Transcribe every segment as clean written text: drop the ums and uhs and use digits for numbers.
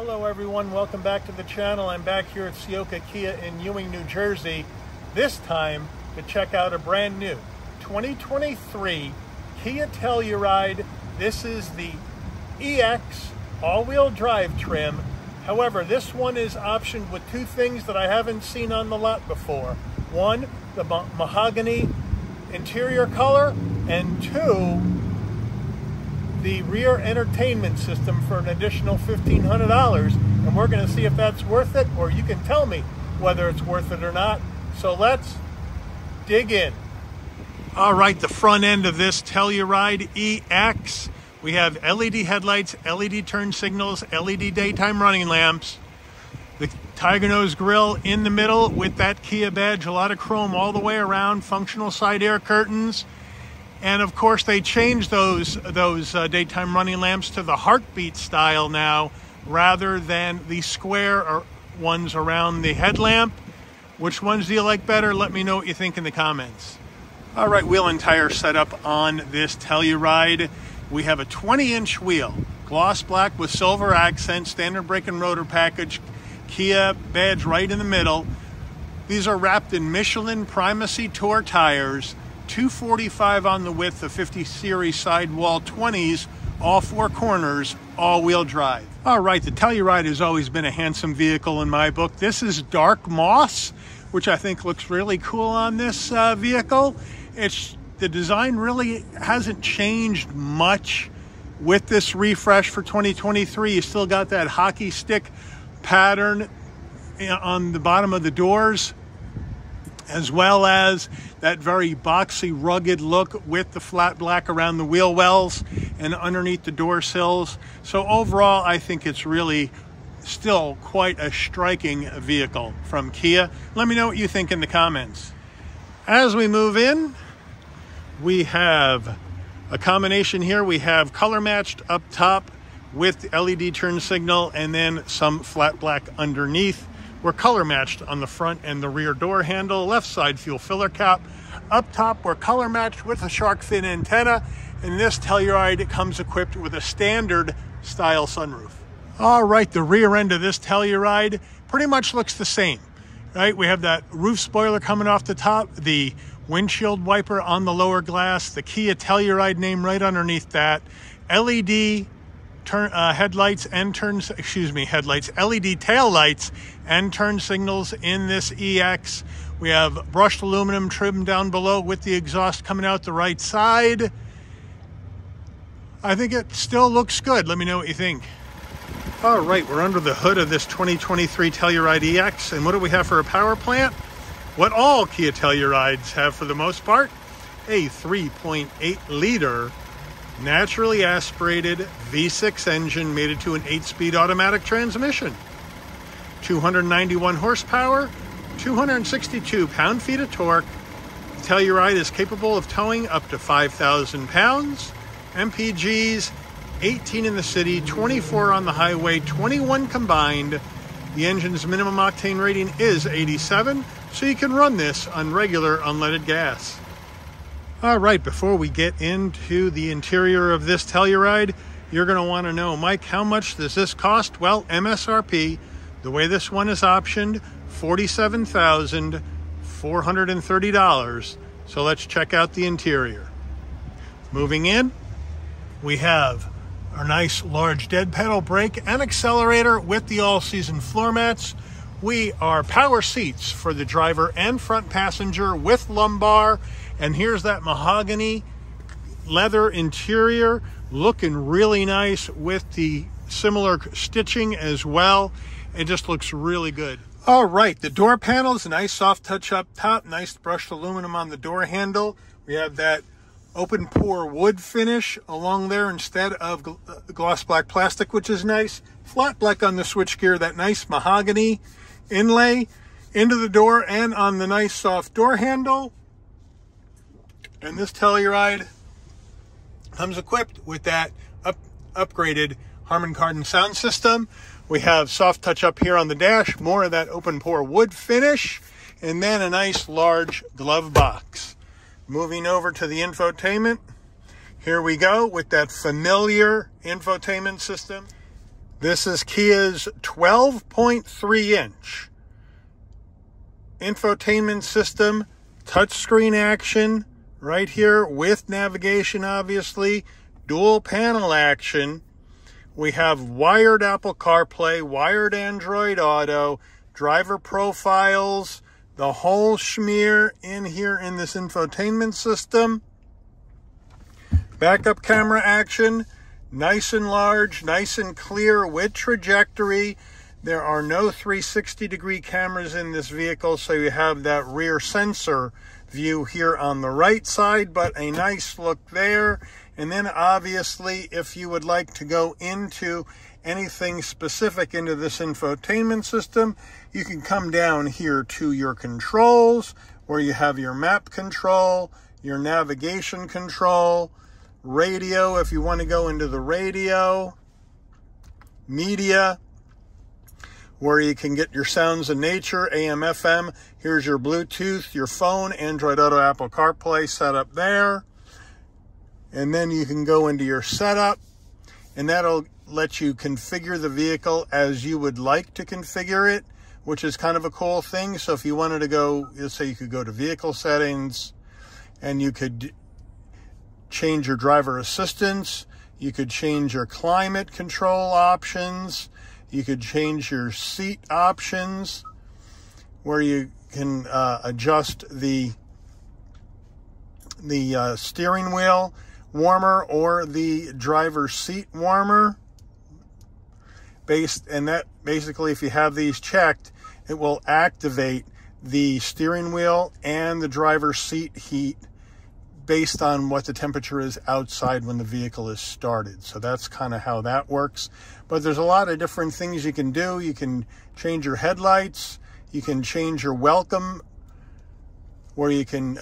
Hello everyone, welcome back to the channel. I'm back here at Ciocca Kia in Ewing, New Jersey, this time to check out a brand new 2023 Kia Telluride. This is the EX all-wheel drive trim. However, this one is optioned with two things that I haven't seen on the lot before. One, the mahogany interior color, and two, the rear entertainment system for an additional $1,500, and we're going to see if that's worth it, or you can tell me whether it's worth it or not. So let's dig in. All right, the front end of this Telluride EX, we have LED headlights, LED turn signals, LED daytime running lamps, the Tiger Nose grille in the middle with that Kia badge, a lot of chrome all the way around, functional side air curtains. And of course, they changed those daytime running lamps to the heartbeat style now, rather than the square ones around the headlamp. Which ones do you like better? Let me know what you think in the comments. All right, wheel and tire setup on this Telluride. We have a 20-inch wheel, gloss black with silver accent, standard brake and rotor package, Kia badge right in the middle. These are wrapped in Michelin Primacy Tour tires. 245 on the width of 50 series sidewall 20s, all four corners, all-wheel drive. All right, the Telluride has always been a handsome vehicle in my book. This is dark moss, which I think looks really cool on this vehicle. The design really hasn't changed much with this refresh for 2023. You still got that hockey stick pattern on the bottom of the doors, as well as that very boxy, rugged look with the flat black around the wheel wells and underneath the door sills. So overall, I think it's really still quite a striking vehicle from Kia. Let me know what you think in the comments. As we move in, we have a combination here. We have color matched up top with LED turn signal and then some flat black underneath. We're color matched on the front and the rear door handle. Left side fuel filler cap. Up top, we're color matched with a shark fin antenna. And this Telluride comes equipped with a standard style sunroof. All right, the rear end of this Telluride pretty much looks the same, right? We have that roof spoiler coming off the top, the windshield wiper on the lower glass, the Kia Telluride name right underneath that, LED headlights and LED tail lights and turn signals in this EX. We have brushed aluminum trim down below with the exhaust coming out the right side. I think it still looks good. Let me know what you think. All right, we're under the hood of this 2023 Telluride EX, and what do we have for a power plant? What all Kia Tellurides have for the most part, a 3.8 liter naturally aspirated V6 engine mated to an 8-speed automatic transmission. 291 horsepower, 262 pound-feet of torque. The Telluride is capable of towing up to 5,000 pounds. MPGs, 18 in the city, 24 on the highway, 21 combined. The engine's minimum octane rating is 87, so you can run this on regular unleaded gas. All right, before we get into the interior of this Telluride, you're going to want to know, Mike, how much does this cost? Well, MSRP, the way this one is optioned, $47,430. So let's check out the interior. Moving in, we have our nice large dead pedal brake and accelerator with the all-season floor mats. We are power seats for the driver and front passenger with lumbar. And here's that mahogany leather interior looking really nice with the similar stitching as well. It just looks really good. All right, the door panels, nice soft touch up top, nice brushed aluminum on the door handle. We have that open pore wood finish along there instead of gloss black plastic, which is nice. Flat black on the switchgear, that nice mahogany inlay into the door and on the nice soft door handle. And this Telluride comes equipped with that upgraded Harman Kardon sound system. We have soft touch up here on the dash, more of that open pore wood finish, and then a nice large glove box. Moving over to the infotainment, here we go with that familiar infotainment system. This is Kia's 12.3-inch infotainment system, touchscreen action right here with navigation, obviously, dual panel action. We have wired Apple CarPlay, wired Android Auto, driver profiles, the whole schmear in here in this infotainment system. Backup camera action, nice and large, nice and clear with trajectory. There are no 360-degree cameras in this vehicle, so you have that rear sensor view here on the right side, but a nice look there. And then obviously, if you would like to go into anything specific into this infotainment system, you can come down here to your controls, where you have your map control, your navigation control, radio if you want to go into the radio, media, where you can get your sounds of nature, AM, FM. Here's your Bluetooth, your phone, Android Auto, Apple CarPlay set up there. And then you can go into your setup, and that'll let you configure the vehicle as you would like to configure it, which is kind of a cool thing. So if you wanted to go, let's say you could go to vehicle settings, and you could change your driver assistance, you could change your climate control options, you could change your seat options, where you can adjust the steering wheel warmer or the driver's seat warmer. And that basically, if you have these checked, it will activate the steering wheel and the driver's seat heat based on what the temperature is outside when the vehicle is started. So that's kind of how that works. But there's a lot of different things you can do. You can change your headlights. You can change your welcome, where you can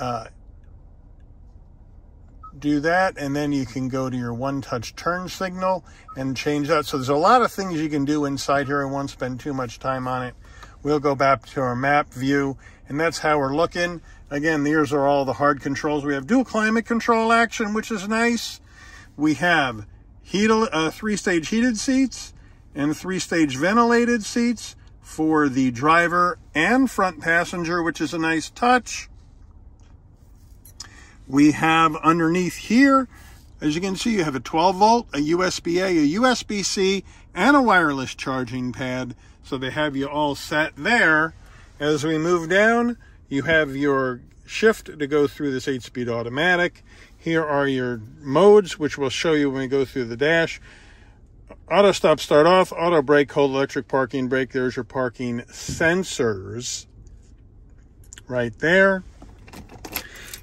do that, and then you can go to your one-touch turn signal and change that. So there's a lot of things you can do inside here. I won't spend too much time on it. We'll go back to our map view, and that's how we're looking. Again, these are all the hard controls. We have dual climate control action, which is nice. We have three-stage heated seats and three-stage ventilated seats for the driver and front passenger, which is a nice touch. We have underneath here, as you can see, you have a 12-volt, a USB-A, a USB-C, and a wireless charging pad. So they have you all set there. As we move down, you have your shift to go through this 8-speed automatic. Here are your modes, which we'll show you when we go through the dash. Auto stop, start off, auto brake, hold electric parking brake. There's your parking sensors right there.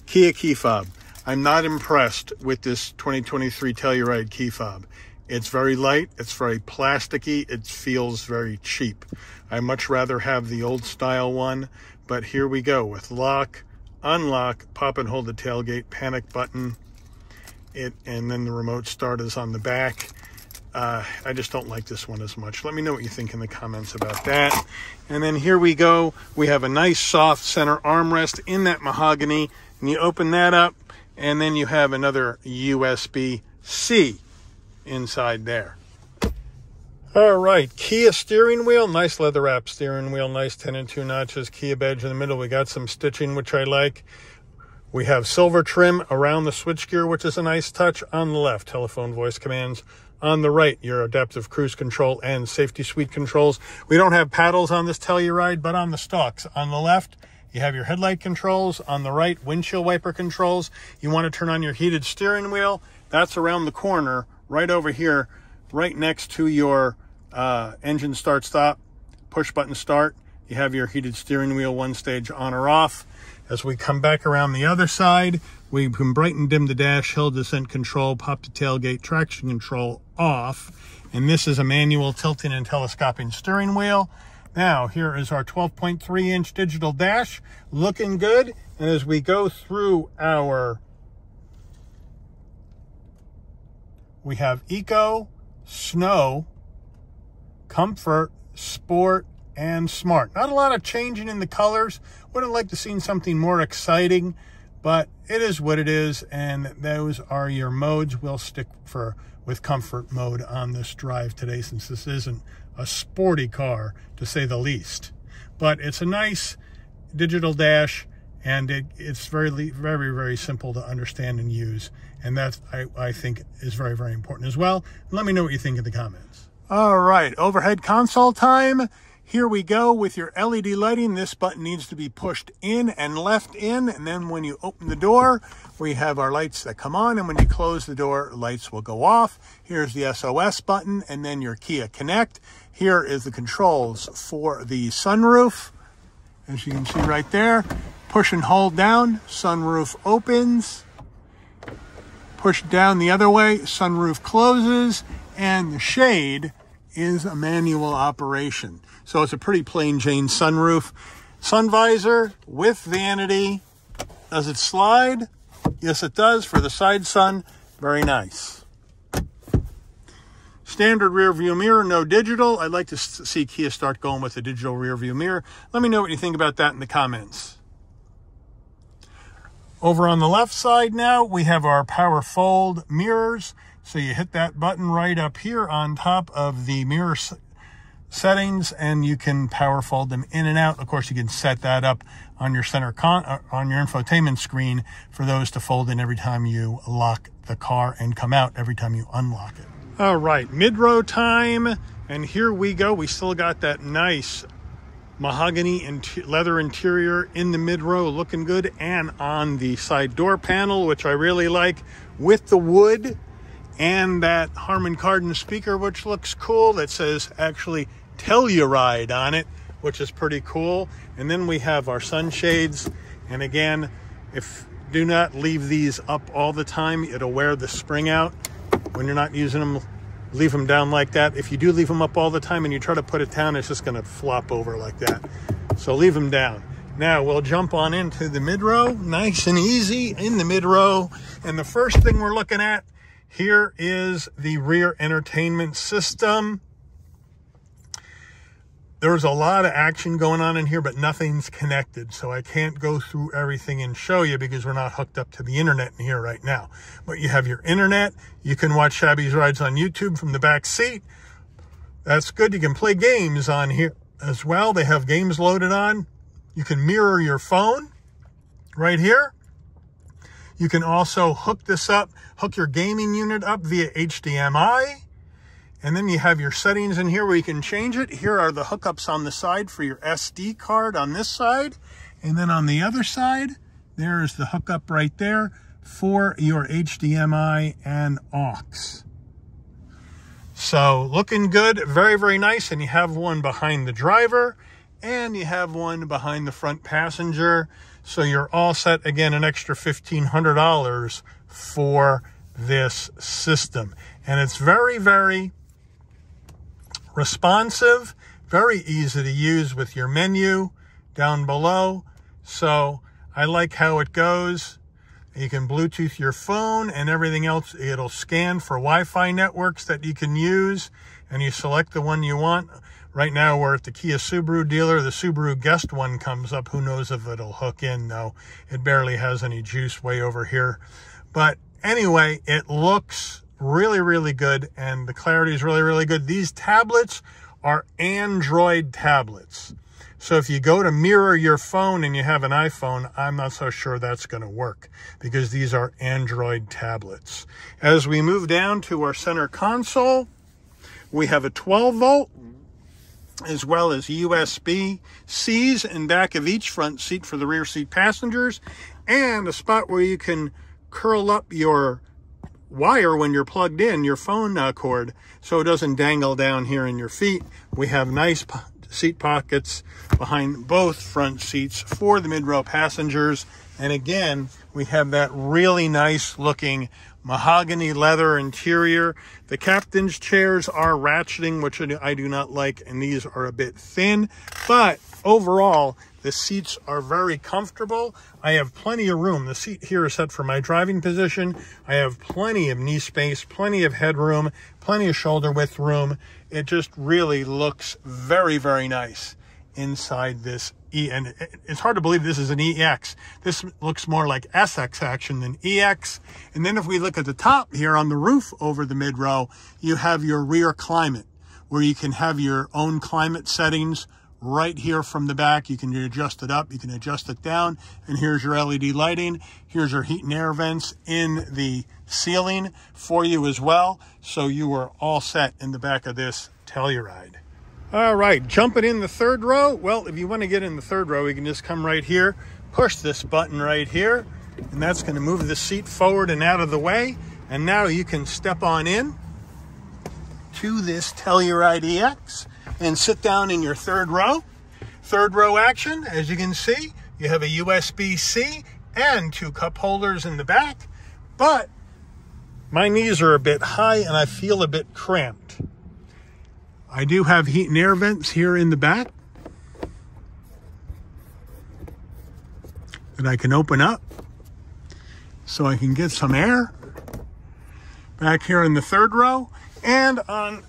Kia key fob. I'm not impressed with this 2023 Telluride key fob. It's very light, it's very plasticky, it feels very cheap. I much rather have the old style one, but here we go with lock, unlock, pop and hold the tailgate, panic button, and then the remote start is on the back. I just don't like this one as much. Let me know what you think in the comments about that. And then here we go. We have a nice soft center armrest in that mahogany. And you open that up, and then you have another USB-C inside there. All right, Kia steering wheel, nice leather wrap steering wheel, nice 10 and 2 notches, Kia badge in the middle. We got some stitching, which I like. We have silver trim around the switchgear, which is a nice touch. On the left, telephone voice commands. On the right, your adaptive cruise control and safety suite controls. We don't have paddles on this Telluride, but on the stalks. On the left, you have your headlight controls. On the right, windshield wiper controls. You want to turn on your heated steering wheel. That's around the corner, right over here, right next to your engine start stop, push button start. You have your heated steering wheel, one stage on or off. As we come back around the other side, we can brighten dim the dash, hill descent control, pop the tailgate, traction control off. And this is a manual tilting and telescoping steering wheel. Now, here is our 12.3-inch digital dash, looking good. And as we go through we have Eco, Snow, Comfort, Sport, and Smart. Not a lot of changing in the colors. Would have liked to seen something more exciting but it is what it is, and those are your modes. We'll stick with comfort mode on this drive today, since this isn't a sporty car, to say the least. But it's a nice digital dash, and it's very, very, very simple to understand and use. And that, I think, is very, very important as well. Let me know what you think in the comments. All right, overhead console time. Here we go with your LED lighting. This button needs to be pushed in and left in. And then when you open the door, we have our lights that come on. And when you close the door, lights will go off. Here's the SOS button, and then your Kia Connect. Here is the controls for the sunroof. As you can see right there, push and hold down, sunroof opens. Push down the other way, sunroof closes, and the shade is a manual operation. So it's a pretty plain Jane sunroof. Sun visor with vanity. Does it slide? Yes, it does for the side sun. Very nice. Standard rear view mirror, no digital. I'd like to see Kia start going with a digital rear view mirror. Let me know what you think about that in the comments. Over on the left side now, we have our power fold mirrors. So you hit that button right up here on top of the mirror settings, and you can power fold them in and out. Of course, you can set that up on your on your infotainment screen for those to fold in every time you lock the car, and come out every time you unlock it. All right, mid-row time, and here we go. We still got that nice mahogany and leather interior in the mid-row, looking good, and on the side door panel, which I really like, with the wood and that Harman Kardon speaker, which looks cool, that says actually Telluride on it, which is pretty cool. And then we have our sunshades, and again, do not leave these up all the time. It'll wear the spring out when you're not using them. Leave them down like that. If you do leave them up all the time and you try to put it down, it's just going to flop over like that. So leave them down. Now we'll jump on into the mid-row, nice and easy in the mid-row. And the first thing we're looking at here is the rear entertainment system. There's a lot of action going on in here, but nothing's connected. So I can't go through everything and show you because we're not hooked up to the internet in here right now. But you have your internet. You can watch Shabby's Rides on YouTube from the back seat. That's good. You can play games on here as well. They have games loaded on. You can mirror your phone right here. You can also hook this up, hook your gaming unit up via HDMI. And then you have your settings in here where you can change it. Here are the hookups on the side for your SD card on this side. And then on the other side, there's the hookup right there for your HDMI and aux. So looking good, very, very nice. And you have one behind the driver, and you have one behind the front passenger. So you're all set. Again, an extra $1,500 for this system. And it's very, very responsive, very easy to use with your menu down below. So I like how it goes. You can Bluetooth your phone and everything else. It'll scan for Wi-Fi networks that you can use, and you select the one you want. Right now we're at the Kia Subaru dealer. The Subaru guest one comes up. Who knows if it'll hook in, though. It barely has any juice way over here. But anyway, it looks really, really good, and the clarity is really, really good. These tablets are Android tablets. So if you go to mirror your phone and you have an iPhone, I'm not so sure that's going to work because these are Android tablets. As we move down to our center console, we have a 12-volt as well as USB-Cs in back of each front seat for the rear seat passengers, and a spot where you can curl up your wire when you're plugged in, your phone cord, so it doesn't dangle down here in your feet. We have nice seat pockets behind both front seats for the mid-row passengers. And again, we have that really nice looking mahogany leather interior. The captain's chairs are ratcheting, which I do not like, and these are a bit thin, but overall, the seats are very comfortable. I have plenty of room. The seat here is set for my driving position. I have plenty of knee space, plenty of headroom, plenty of shoulder width room. It just really looks very, very nice inside this and it's hard to believe this is an EX. This looks more like SX action than EX. And then if we look at the top here on the roof over the mid-row, you have your rear climate, where you can have your own climate settings right here from the back. You can adjust it up, you can adjust it down, and here's your LED lighting. Here's your heat and air vents in the ceiling for you as well. So you are all set in the back of this Telluride. All right, jumping in the third row. Well, if you want to get in the third row, you can just come right here, push this button right here, and that's going to move the seat forward and out of the way. And now you can step on in to this Telluride EX and sit down in your third row. Third row action, as you can see, you have a USB-C and 2 cup holders in the back, but my knees are a bit high and I feel a bit cramped. I do have heat and air vents here in the back that I can open up so I can get some air. Back here in the third row, and on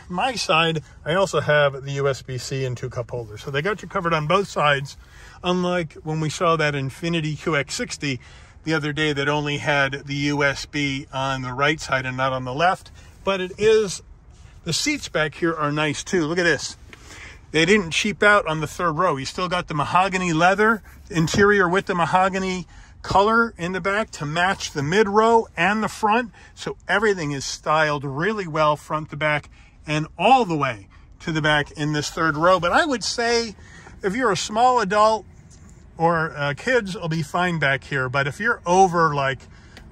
my side, I also have the USB-C and 2 cup holders. So they got you covered on both sides, unlike when we saw that Infiniti QX60 the other day that only had the USB on the right side and not on the left. But the seats back here are nice too. Look at this. They didn't cheap out on the third row. You still got the mahogany leather interior with the mahogany color in the back to match the mid row and the front. So everything is styled really well front to back and all the way to the back in this third row. But I would say if you're a small adult or kids will be fine back here. But if you're over, like,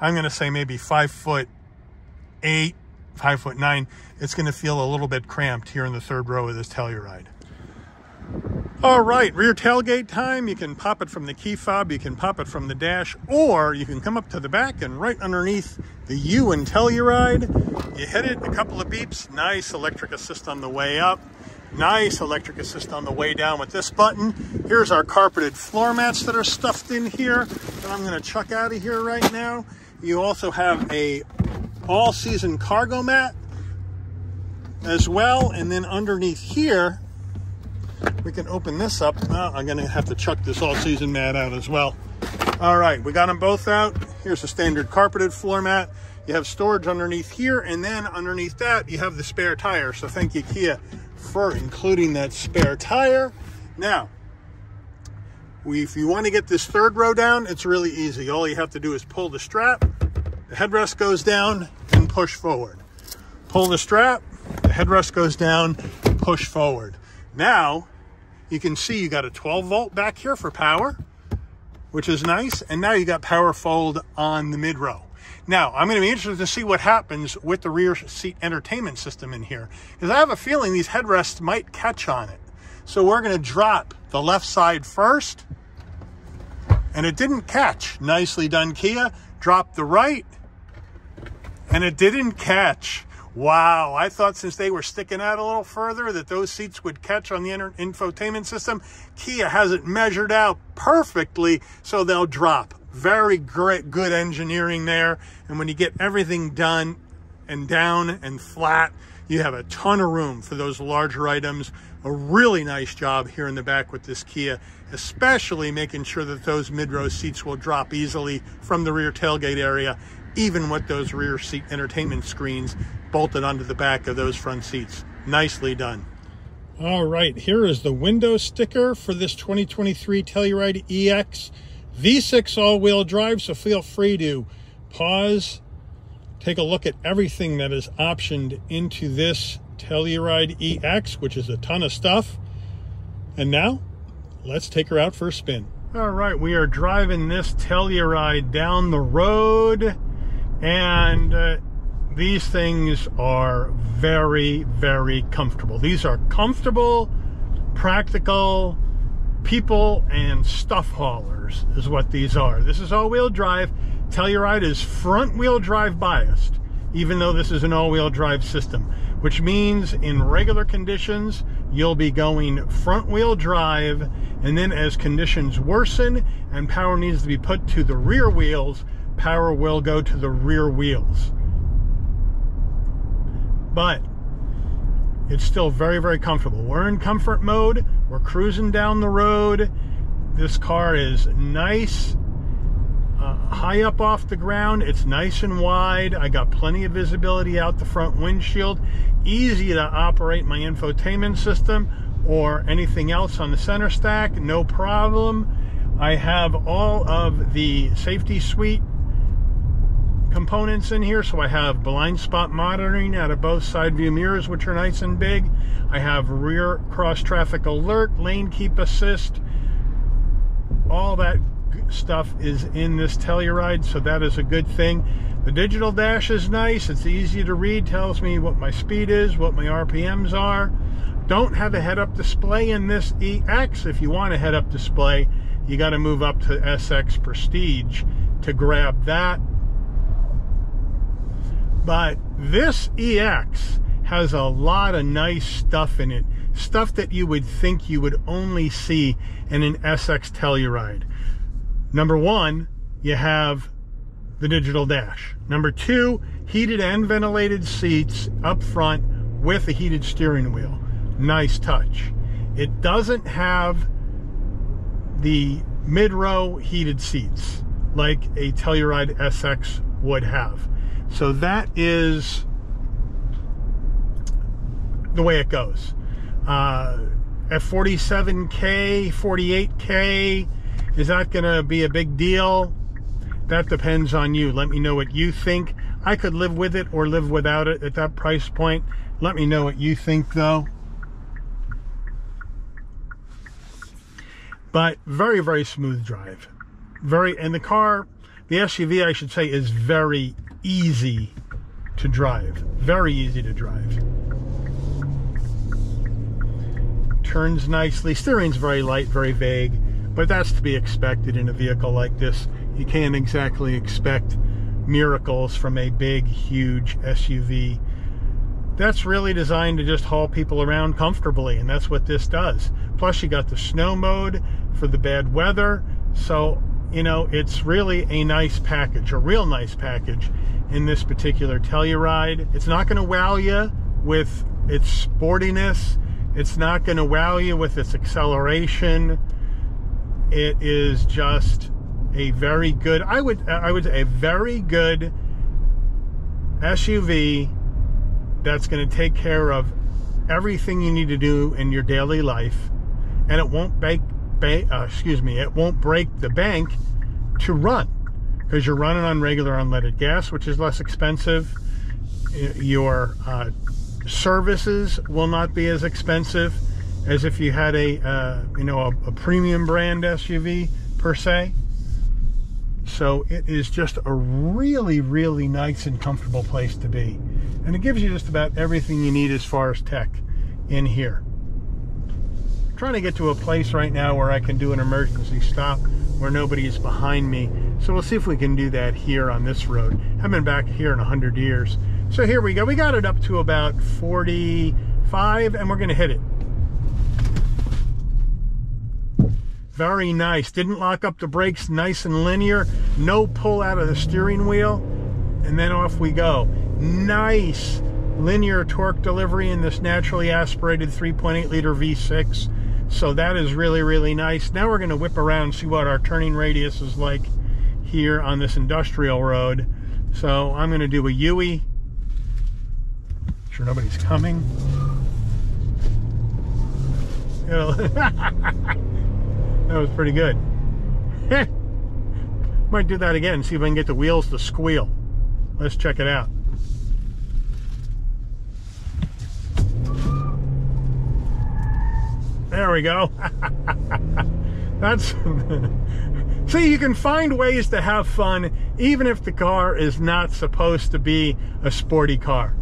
I'm going to say maybe 5'8", 5'9", it's going to feel a little bit cramped here in the third row of this Telluride. All right, rear tailgate time. You can pop it from the key fob, you can pop it from the dash, or you can come up to the back and right underneath the Ewing Telluride, you hit it, a couple of beeps, nice electric assist on the way up, nice electric assist on the way down with this button. Here's our carpeted floor mats that are stuffed in here that I'm going to chuck out of here right now. You also have a all-season cargo mat as well, and then underneath here we can open this up. I'm going to have to chuck this all-season mat out as well. All right, we got them both out. Here's the standard carpeted floor mat. You have storage underneath here, and then underneath that you have the spare tire. So thank you, Kia, for including that spare tire. Now, if you want to get this third row down, it's really easy. All you have to do is pull the strap, the headrest goes down, and push forward. Pull the strap, the headrest goes down, push forward. Now, you can see you got a 12 volt back here for power, which is nice. And now you got power fold on the mid row. Now, I'm going to be interested to see what happens with the rear seat entertainment system in here, because I have a feeling these headrests might catch on it. So we're going to drop the left side first, and it didn't catch. Nicely done, Kia. Drop the right, and it didn't catch. Wow, I thought since they were sticking out a little further that those seats would catch on the infotainment system. Kia has it measured out perfectly, so they'll drop. Very great, good engineering there. And when you get everything done and down and flat, you have a ton of room for those larger items. A really nice job here in the back with this Kia, especially making sure that those mid-row seats will drop easily from the rear tailgate area, even with those rear seat entertainment screens bolted onto the back of those front seats. Nicely done. All right, here is the window sticker for this 2023 Telluride EX V6 all-wheel drive, so feel free to pause, take a look at everything that is optioned into this Telluride EX, which is a ton of stuff. And now, let's take her out for a spin. All right, we are driving this Telluride down the road, and these things are very, very comfortable. These are comfortable, practical people and stuff haulers is what these are. This is all-wheel drive. Telluride is front-wheel drive biased, even though this is an all-wheel drive system, which means in regular conditions, you'll be going front-wheel drive, and then as conditions worsen and power needs to be put to the rear wheels, power will go to the rear wheels. But it's still very, very comfortable. We're in comfort mode. We're cruising down the road. This car is nice, high up off the ground. It's nice and wide. I got plenty of visibility out the front windshield. Easy to operate my infotainment system or anything else on the center stack, no problem. I have all of the safety suite components in here, so I have blind spot monitoring out of both side view mirrors, which are nice and big. I have rear cross traffic alert, lane keep assist. All that stuff is in this Telluride, so that is a good thing. The digital dash is nice. It's easy to read, tells me what my speed is, what my RPMs are. Don't have a head-up display in this EX. If you want a head-up display, you got to move up to SX Prestige to grab that. But this EX has a lot of nice stuff in it. Stuff that you would think you would only see in an SX Telluride. Number one, you have the digital dash. Number two, heated and ventilated seats up front with a heated steering wheel. Nice touch. It doesn't have the mid-row heated seats like a Telluride SX would have. So that is the way it goes. At 47K, 48K, is that going to be a big deal? That depends on you. Let me know what you think. I could live with it or live without it at that price point. Let me know what you think, though. But very, very smooth drive. And the car, the SUV, I should say, is very easy to drive. Very easy to drive. Turns nicely. Steering's very light, very vague, but that's to be expected in a vehicle like this. You can't exactly expect miracles from a big, huge SUV. That's really designed to just haul people around comfortably, and that's what this does. Plus, you got the snow mode for the bad weather. So, you know, it's really a nice package, a real nice package in this particular Telluride. It's not going to wow you with its sportiness. It's not going to wow you with its acceleration. It is just a very good, I would say a very good SUV that's going to take care of everything you need to do in your daily life, and it won't break the bank to run, because you're running on regular unleaded gas, which is less expensive. Your services will not be as expensive as if you had a premium brand SUV per se. So it is just a really, really nice and comfortable place to be. And it gives you just about everything you need as far as tech in here. I'm trying to get to a place right now where I can do an emergency stop where nobody is behind me. So we'll see if we can do that here on this road. I've been back here in 100 years. So here we go. We got it up to about 45 and we're going to hit it. Very nice. Didn't lock up the brakes. Nice and linear. No pull out of the steering wheel. And then off we go. Nice linear torque delivery in this naturally aspirated 3.8 liter V6. So that is really, really nice. Now we're going to whip around and see what our turning radius is like here on this industrial road. So I'm going to do a Ewing. Sure nobody's coming. That was pretty good. Might do that again, see if I can get the wheels to squeal. Let's check it out. There we go. That's see, you can find ways to have fun even if the car is not supposed to be a sporty car.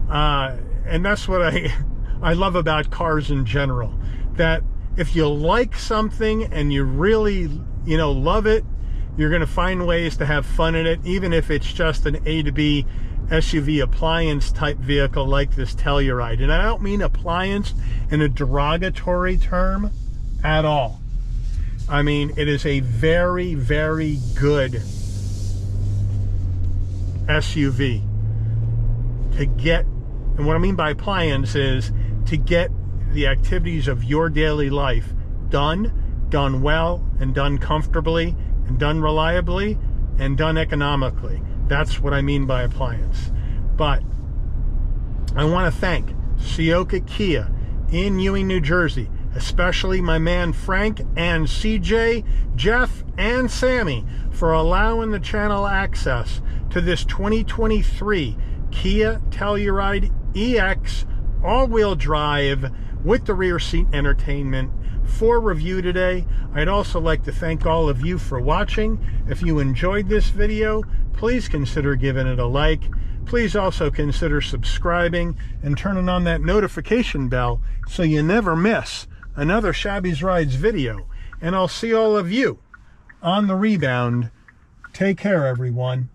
And that's what I love about cars in general. That if you like something and you really, love it, you're going to find ways to have fun in it, even if it's just an A to B SUV appliance type vehicle like this Telluride. And I don't mean appliance in a derogatory term at all. I mean, it is a very, very good SUV to get And what I mean by appliance is to get the activities of your daily life done well, and done comfortably, and done reliably, and done economically. That's what I mean by appliance. But I want to thank Ciocca Kia in Ewing, New Jersey, especially my man Frank and CJ, Jeff, and Sammy for allowing the channel access to this 2023 Kia Telluride EX all-wheel drive with the rear seat entertainment for review today. I'd also like to thank all of you for watching. If you enjoyed this video, please consider giving it a like. Please also consider subscribing and turning on that notification bell so you never miss another Shabby's Rides video. And I'll see all of you on the rebound. Take care, everyone.